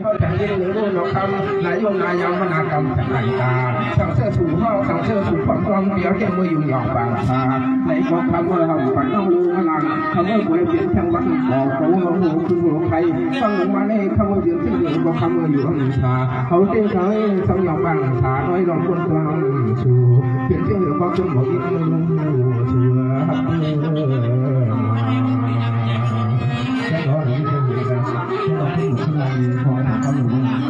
เขาจะยิ่งหรือรู้เราคำนายยนายามนากรรมแต่ไหนตาสั่งเสื้อสู่ห้องสั่งเสื้อสู่ความกลมเดียวแค่มืออยู่หยอกบางตาในความคำเมื่อเราฝันต้องรู้พลังคำเมื่อบุญเปลี่ยนช่างวัดบอกเขาหลงหูคือหลงใครฟังหลงมาในคำเมื่อเปลี่ยนที่อยู่ก็คำเมื่ออยู่ห้องตาเขาเต้นเขาสังยองบางตาน้อยลองคนกลางสู่เปลี่ยนที่อยู่ความจนบอกอีกมือเชื่อแค่ร้อนนี้ก็มีกันแค่เราที่อยู่ที่ไหนพอทำเขาอยู่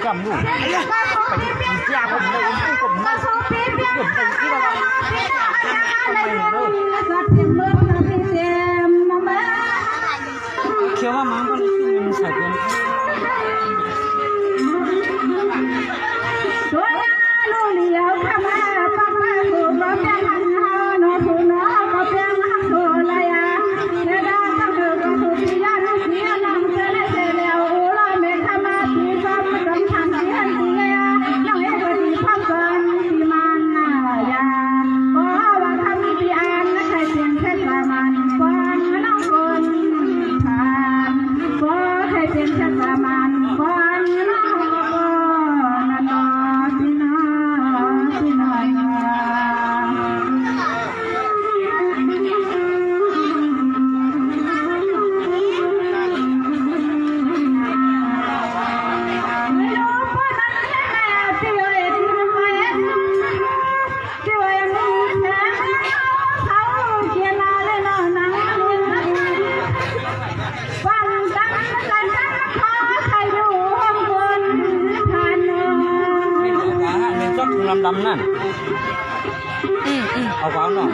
จำลูกไปยาผมเลยผมที่ว่าเชื่อว่ามันก็ใส่เป็นดำนั่นเอาความหน่อย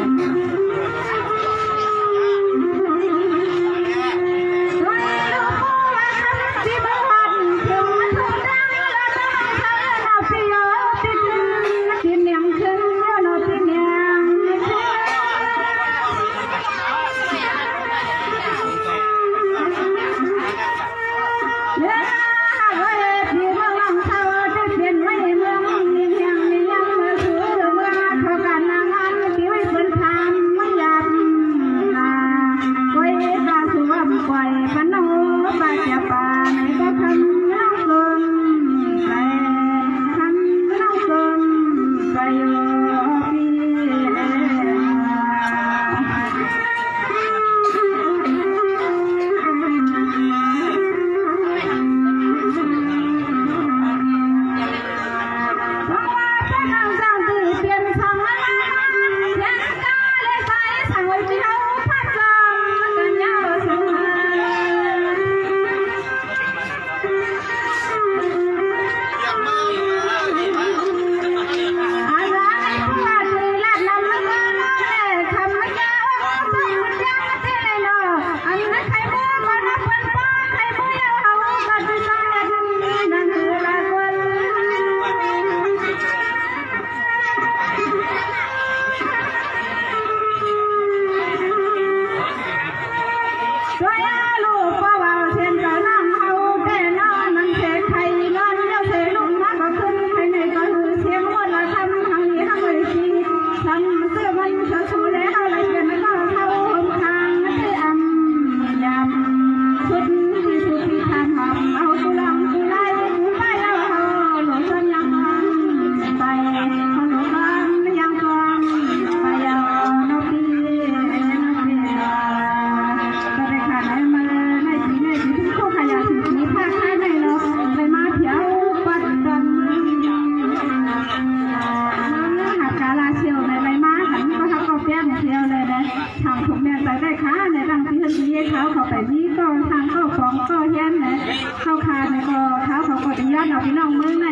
ได้ค่ะในรังที่ที่เขาไปนี่ก็ทางเข้าของก็ยันนะเข้าคาในก็เขาก็จะย้อนเอาพี่น้องเมืองใน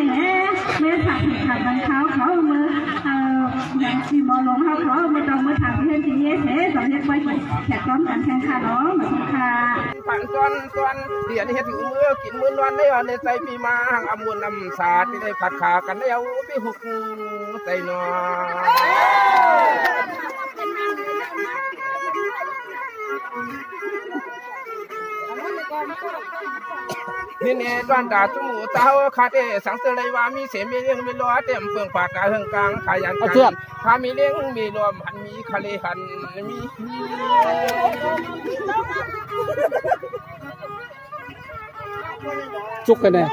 เมื่อถักถักบันเขามืออย่างที่มอลงเขามือตรงมือถักที่ที่เฮ้สองเฮ็ดไว้แขกซ้อมกันแข่งขันเนาะมาทุกค่ะผ่านส่วนเดี๋ยวนี้เฮ็ดถือมือกินมือนวันได้ในใจปีมาหังอมูลนำสาที่ได้ผัดขากันได้เอาไปหุกใจนอนี่เนี่ยดวนดาจุมูเต้าคาเตสังเสลว่ามีเสียมีเลี้ยงมีล้อเต็มเปลืองปากกาเฮืองกลางขยันกันถ้ามีเลี้ยงมีรวมหันมีคาเลหันมีจุกกันแน่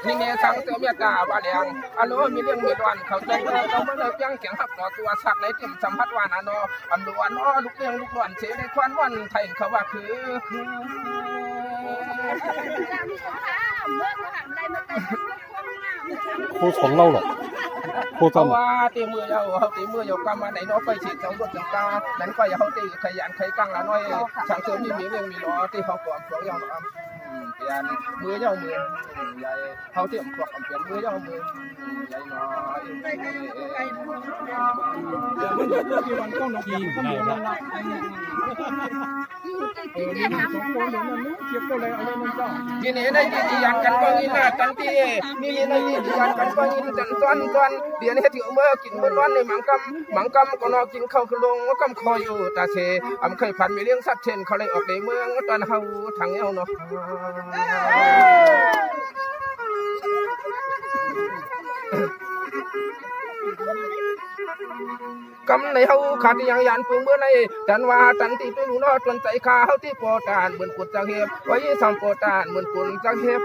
นี่เนี่ยสังเสมีกาว่าเลี้ยงอันโน้มีเลี้ยงมีดวนเขาใจเราเมื่อเราเพียงเสียงหักต่อตัวสักในเต็มสัมผัสวานาโนอันดวนอ้อลูกเลี้ยงลูกหลวนเสียในควันวันไทยเขาว่าคือโคของเราหรอโคจำว่าตีมือเขาตีมืออยู่กันมาไหนน้อไปฉีดสองรถจังตานั้นก็อย่าเขาตีขยันขยันละน้อยช่างเสริมมีเรื่องมีล้อที่เขากวาดสองอย่างเปลี่ยนมือเย้ามือใหญ่เขาเตรียมกวาดเปลี่ยนมือเย้ามือใหญ่น้อยเดี๋ยวมันจะมีวันก้องน้องพีก็มีวันละทีนี้ได้ดียันกันก็งี้นะกันที่นี่ได้ดียันกันก็งี้จันซ้อนเดี๋ยวนี้ถือเมื่อกินมื้อวันในหมังกำก็นอกินข้าวคือลงก็กำคออยู่ตาเชเคยผันมีเลี้ยงสัตว์เช่นเขาเลยออกในเมืองตอนเฮาทางเอวเนาะกำในเฮาขาดอย่างยันปูเมื่อในจันว่าจันที่ไปรู้นอจนใจขาเฮาที่โปรตานเหมือนกุดจังเฮ็บไว้สัมโปรตานเหมือนกุดจังเฮ็บ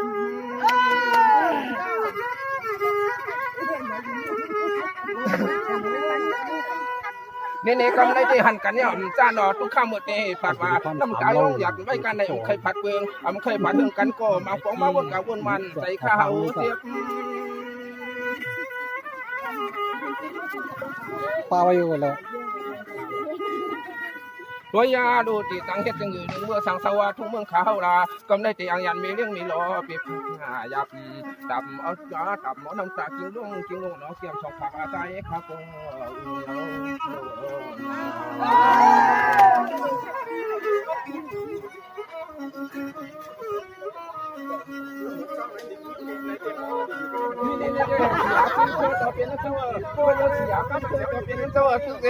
เนี่ยกำในที่หันกันเนี่ยจ้าหนอทุกข้ามหมดเนี่ยผัดว่าน้ำตาลงอยากไว้กันในเคยผัดเบืองเคยผัดเรื่องกันก็มาฟ้องมาวนกับวนมันใจข้าวเสียบปลาไปอยู่แล้วตัวยาดูติตังเฮ็ดจังอยู่เมื่อสังสวาทุ่งเมืองขาวลากำในที่อังยันมีเรื่องมีล้อปีอยากดับเอาจ้าดับหมอน้ำตากินลงเนาะเกี่ยวสองผักอาศัยครับ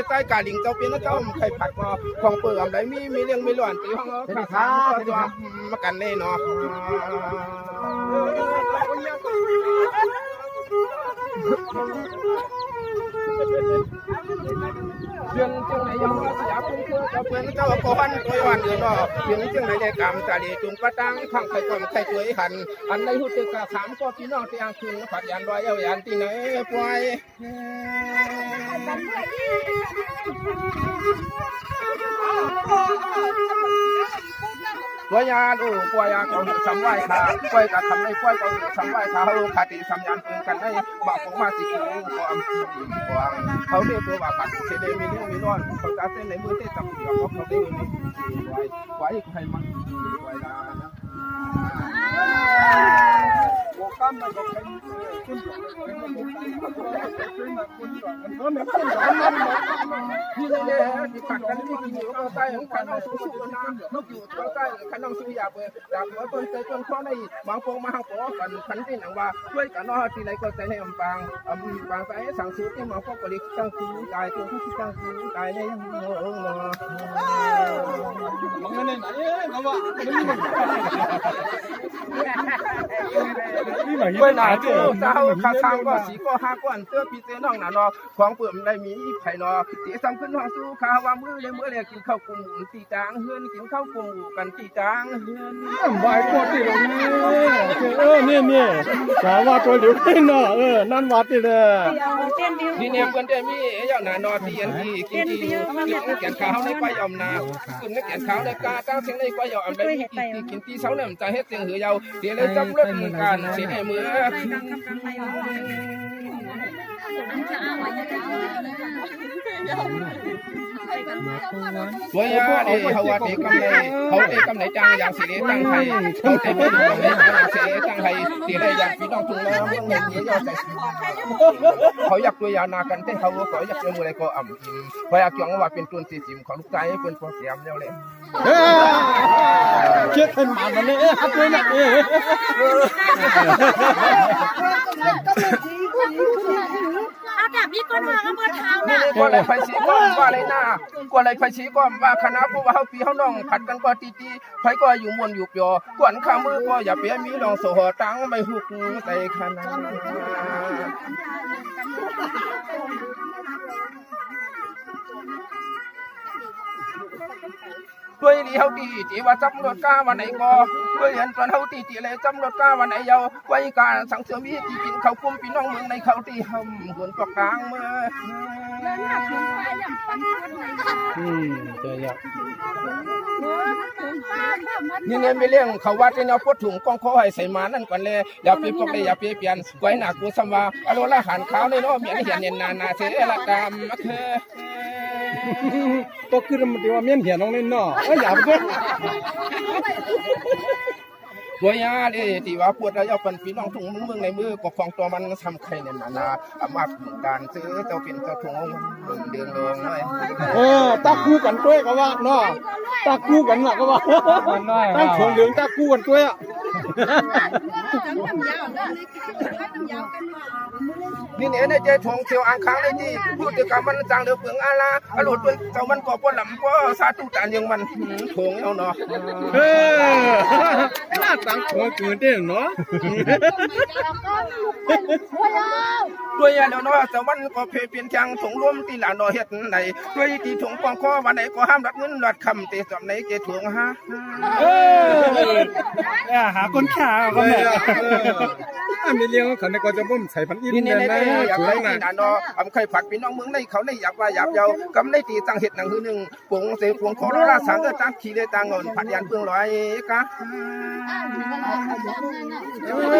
ใต้กาลิงเจ้าเป็นเจ้าไข่ผัดก็ของเปลือกไหนมีเรื่องมีหลวนตีห้องขาขาตัวมากันแน่เนาะเดือนจังไหนยังมาสยามคุ้มเครือเพื่อนเจ้าก่อนตัววันเดือนเนาะเดือนจังไหนได้กรรมตาดีจุงกระตังพังไข่ก่อนไข่ตัวหันอันในหุ่นตึกกะ3ก็พี่น้องที่อ่างคืนผัดยันลอยเอายันที่ไหนปล่อยว่ายาดูว่ายาเขาสำไว้ขาว่ายกับทำในว่ายเขาสำไว้ขาเขาขาติสำยันปืนกันได้บอกผมมาสิความเขาเรียกตัวว่าปัดเสด็จมีเรื่องมีร้อนเขาจะเส้นในมือเต้จับเกี่ยวเขาได้เงินไว้ใครมันไว้ละนะโอ้ข้ามมาบอกใครคุณหลวงนี่เลยที่ปัดกันที่กินอยู่ก็ใต้ของขันน้องสู้ๆนะนกอยู่ตัวใต้ขันน้องสู้ยาเปิดจากหัวต้นเตยต้นข้อในบางฟงมาหาปอกันขันที่หนังว่าด้วยกันนอที่ไหนก็ใจให้ปางใจสั่งซื้อที่มาพบกลิกตั้งคืนตายตัวที่ตั้งคืนตายในยังโง่เนาะมันไม่ได้ไหนนะวะเวลาเจ้าข้าทางก็สีก็5ก้อนเตื้อปีเต้น้องหนาเนาะของเปิ่มได้มีไผ่เนาะตีซ้ำขึ้นห้องสู้ข้าว่ามือเลยกินข้าวกุ้งตีจางเฮือนกินข้าวกุ้งกันตีจางเฮือนใบปวดที่ตรงนี้เนี่ยสาวว่าตัวเหลียวขึ้นเนาะนั่นวัดที่เลยนี่เนี่ยเพื่อนได้มีอย่างนั้นเนาะที่กินแกนขาวในก้อยอมนาขึ้นในแกนขาวในกาตั้งเสียงในก้อยอมได้กินตีเสาเนี่ยจะเฮ็ดเสียงหือยาวเดี๋ยวเลยจำเรื่องการเสียในมือ ตัวย่าเนี่ยเขาว่าเด็กกำไรเขาเด็กกำไรจังอย่างสิเด็กจังไทยเขาเด็กกำไรอย่างสิเด็กจังไทยที่ได้อยากพี่น้องทุ่งแล้วมันเงินเยอะใส่เขาอยากตัวยานากันเต้เขาก็อยากเจอมืออะไรก็อ่ำอิ่มเขาอยากจ้องว่าเป็นตัวสีจิ๋มของลูกไก่เป็นตัวเสียมแล้วเลยเชื่อขึ้นมาวันนี้ฮัทเลยนะอาดับยี่ก้นหางอำเภอเท้าน่ะ กว่าอะไรไฟชี้ก้อนว่าอะไรหน้ากว่าอะไรไฟชี้ก้อนว่าคณะผู้ว่าเขาปีเขาน้องผัดกันกว่าตีไฟก็อยู่มวนอยู่เปียวกวนข้ามือก็อย่าเปียมีลองโซ่ตั้งไม่หุกใส่คณะด้วยลีเฮาตีตีว่าจำรถก้าวันไหนก็ด้วยเห็นตอนเฮาตีเลยจำรถก้าวันไหนเยาไว้การสังเสริมมีที่กินเขากุมพี่น้องเมืองในเขาตีหำหุ่นตกกลางเมื่อเจียนี่เนี่ยไม่เลี้ยงเขาวัดที่เนาะพดถุงกองคอให้ใส่มานั่นก่อนเลยอย่าปีปกเลยอย่าปีเปลี่ยนไว้หนักกูสมาอโลละหันขาวในเนาะเมียนเห็นเย็นนาเสด็จละตามมาคือก็คือมันดีว่าเมียนเหียน้องเล่นเนาะอย่าไปด้วยตัวยาเลยที่ว่าปวดแล้วเป็นพี่น้องถุงมึงในมือปกครองตัวมันทำใครเนี่ยนาอามาการซื้อเจ้าเป็นเจ้าถุงเดือนลงเลยตาคู่กันด้วยก็ว่าเนาะตาคู่กันก็ว่าตั้งถุงเหลืองตาคู่กันด้วยอ่ะนี่เนี่ยในใจทงเที่ยวอ่างค้างเลยที่พูดถึงการมันจางเดือดเปลืองอาลาอรุณด้วยเจ้ามันก็ปวดหลังก็สาธุตานยังมันทงเอาเนาะน่าตั้งถุงเกินเด้เนาะด้วยอย่างเดียวเนาะเจ้ามันก็เพเปลี่ยนจังถงร่วมตีหลานดอเฮ็ดไหนด้วยตีถงกองคอวันไหนก็ห้ามรัดเงินรัดคำตีสอบไหนเกถงฮะหาคนข่าวก็แม่มีเลี้ยงเขาในก็จะบ่มใส่พันอินเนี่ยนะอยากได้ที่นั่นเนาะอำเคยผัดพี่น้องเมืองในเขาในอยากว่าอยากเยากำในตีตั้งเห็ดหนังหือหนึ่งปงเสพงขอราสังก็ตั้งขี่เลยตั้งเงินผัดยันเพื่องร้อยกะ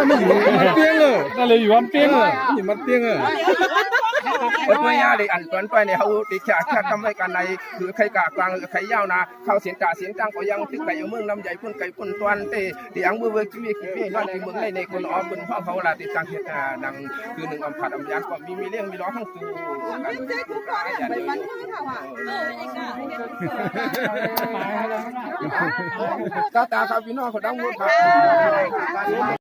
มันอยู่มันเตี้ยเลยก็เลยอยู่มันเตี้ยเลยอยู่มันเตี้ยเลยตัวยาเลยอันตอนไปเนี่ยเขาติดแค่ทำให้กันในคือใครกะกลางหรือใครยาวนะเขาเสียงจ่าเสียงจังก็ยังติดไก่เมืองลำใหญ่พุ่นไก่พุ่นตวนเตะเดียงมือเวอร์กี้กี่ปีนั่นที่เมืองในคนอ้อมคนพ่อเขาละติดตั้งเห็ดดังคือหนึ่งอำผัดอำยานก็มีเลี้ยงมีล้อทั้งตัวตาตาครับพี่น้องเขาดังมือครับ